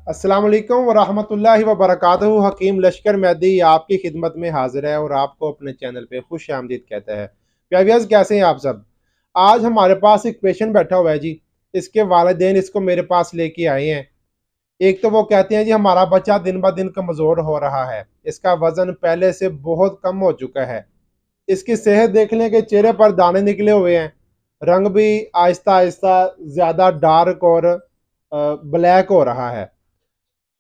अस्सलाम वालेकुम वरहमतुल्लाहि वबरकातुहू। हकीम लश्कर मेहदी आपकी खिदमत में हाजिर है और आपको अपने चैनल पे खुश आमदीद कहता है। प्यास कैसे हैं आप सब। आज हमारे पास एक पेशेंट बैठा हुआ है जी। इसके वालिदैन इसको मेरे पास लेके आए हैं। एक तो वो कहते हैं जी हमारा बच्चा दिन ब दिन कमज़ोर हो रहा है, इसका वज़न पहले से बहुत कम हो चुका है, इसकी सेहत देख लें कि चेहरे पर दाने निकले हुए हैं, रंग भी आहिस्ता आहिस्ता ज़्यादा डार्क और ब्लैक हो रहा है।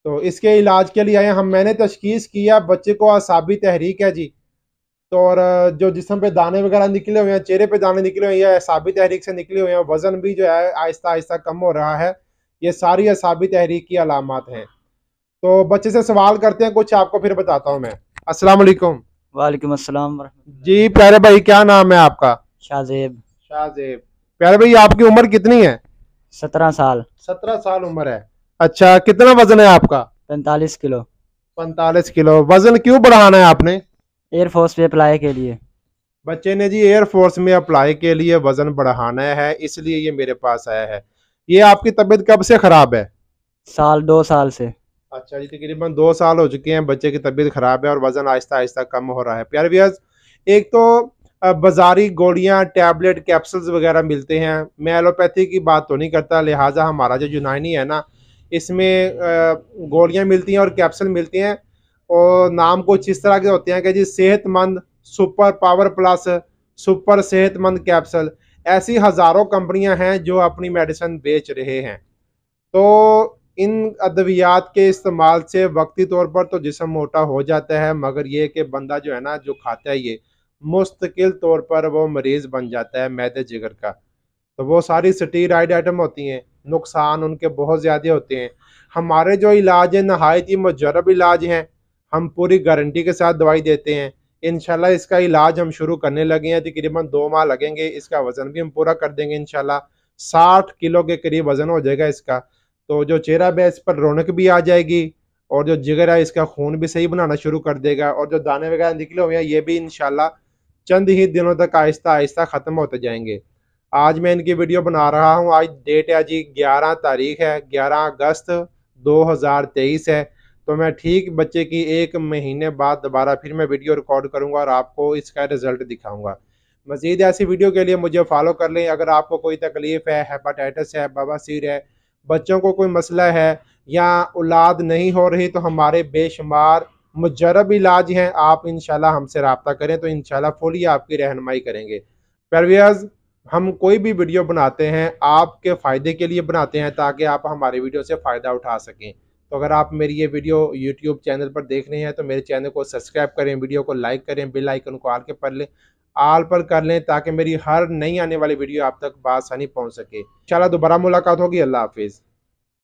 तो इसके इलाज के लिए आए हम। मैंने तशखीस किया बच्चे को असाबी तहरीक है जी। तो और जो जिस्म पे दाने वगैरह निकले हुए हैं, चेहरे पे दाने निकले हुए हैं, असाबी तहरीक से निकले हुए हैं। वज़न भी जो है आहिस्ता आहिस्ता कम हो रहा है। ये सारी असाबी तहरीक की अलामात हैं। तो बच्चे से सवाल करते हैं कुछ, आपको फिर बताता हूँ मैं। अस्सलाम वालेकुम। वालेकुम अस्सलाम जी प्यारे भाई, क्या नाम है आपका? शाहजेब। शाहजेब। प्यारे भाई आपकी उम्र कितनी है? 17 साल। 17 साल उम्र है। अच्छा, कितना वजन है आपका? 45 किलो। 45 किलो। वजन क्यों बढ़ाना है आपने? एयरफोर्स पे अप्लाई के लिए। बच्चे ने जी एयरफोर्स में अप्लाई के लिए वजन बढ़ाना है, इसलिए ये मेरे पास आया है। ये आपकी तबीयत कब से खराब है? 2 साल से। अच्छा जी, तकरीबन 2 साल हो चुके हैं बच्चे की तबीयत खराब है और वजन आहिस्ता आहिस्ता कम हो रहा है। प्यारे व्यूअर्स, एक तो बाजारी गोलियां, टैबलेट, कैप्सूल्स वगैरह मिलते हैं। मैं एलोपैथी की बात तो नहीं करता, लिहाजा हमारा जो यूनानी है ना, इसमें गोलियां मिलती हैं और कैप्सूल मिलती हैं और नाम कुछ इस तरह के होते हैं कि जी सेहतमंद सुपर पावर प्लस, सुपर सेहतमंद कैप्सूल। ऐसी हज़ारों कंपनियां हैं जो अपनी मेडिसिन बेच रहे हैं। तो इन अद्वियात के इस्तेमाल से वक्ती तौर पर तो जिस्म मोटा हो जाता है, मगर ये कि बंदा जो है ना, जो खाता है ये मुस्तकिल तौर पर वो मरीज़ बन जाता है मैदे जिगर का। तो वो सारी स्टीरॉयड आइटम होती हैं, नुकसान उनके बहुत ज़्यादा होते हैं। हमारे जो इलाज है नहायत ही मुजर्रब इलाज हैं। हम पूरी गारंटी के साथ दवाई देते हैं। इंशाल्लाह इसका इलाज हम शुरू करने लगे हैं, तकरीबन 2 माह लगेंगे। इसका वज़न भी हम पूरा कर देंगे इंशाल्लाह। 60 किलो के करीब वज़न हो जाएगा इसका। तो जो चेहरा है इस पर रौनक भी आ जाएगी और जो जिगर है इसका खून भी सही बनाना शुरू कर देगा और जो दाने वगैरह निकले हुए हैं ये भी इंशाल्लाह चंद ही दिनों तक आहिस्ता आहिस्ता ख़त्म होते जाएंगे। आज मैं इनकी वीडियो बना रहा हूँ। आज डेट है जी 11 तारीख है, 11 अगस्त 2023 है। तो मैं ठीक बच्चे की 1 महीने बाद दोबारा फिर मैं वीडियो रिकॉर्ड करूँगा और आपको इसका रिज़ल्ट दिखाऊँगा। मज़ीद ऐसी वीडियो के लिए मुझे फॉलो कर लें। अगर आपको कोई तकलीफ़ है, हेपाटाइटिस है, बवासीर है, बच्चों को कोई मसला है या औलाद नहीं हो रही, तो हमारे बेशुमार मुजर्रब इलाज हैं। आप इंशाल्लाह हमसे रब्ता करें तो इंशाल्लाह फुली आपकी रहनुमाई करेंगे। परवियाज, हम कोई भी वीडियो बनाते हैं आपके फ़ायदे के लिए बनाते हैं, ताकि आप हमारी वीडियो से फ़ायदा उठा सकें। तो अगर आप मेरी ये वीडियो यूट्यूब चैनल पर देख रहे हैं तो मेरे चैनल को सब्सक्राइब करें, वीडियो को लाइक करें, बेल आइकन को आल पर कर लें ताकि मेरी हर नई आने वाली वीडियो आप तक बआसानी पहुँच सके। इंशाल्लाह दोबारा मुलाकात होगी। अल्लाह हाफिज़।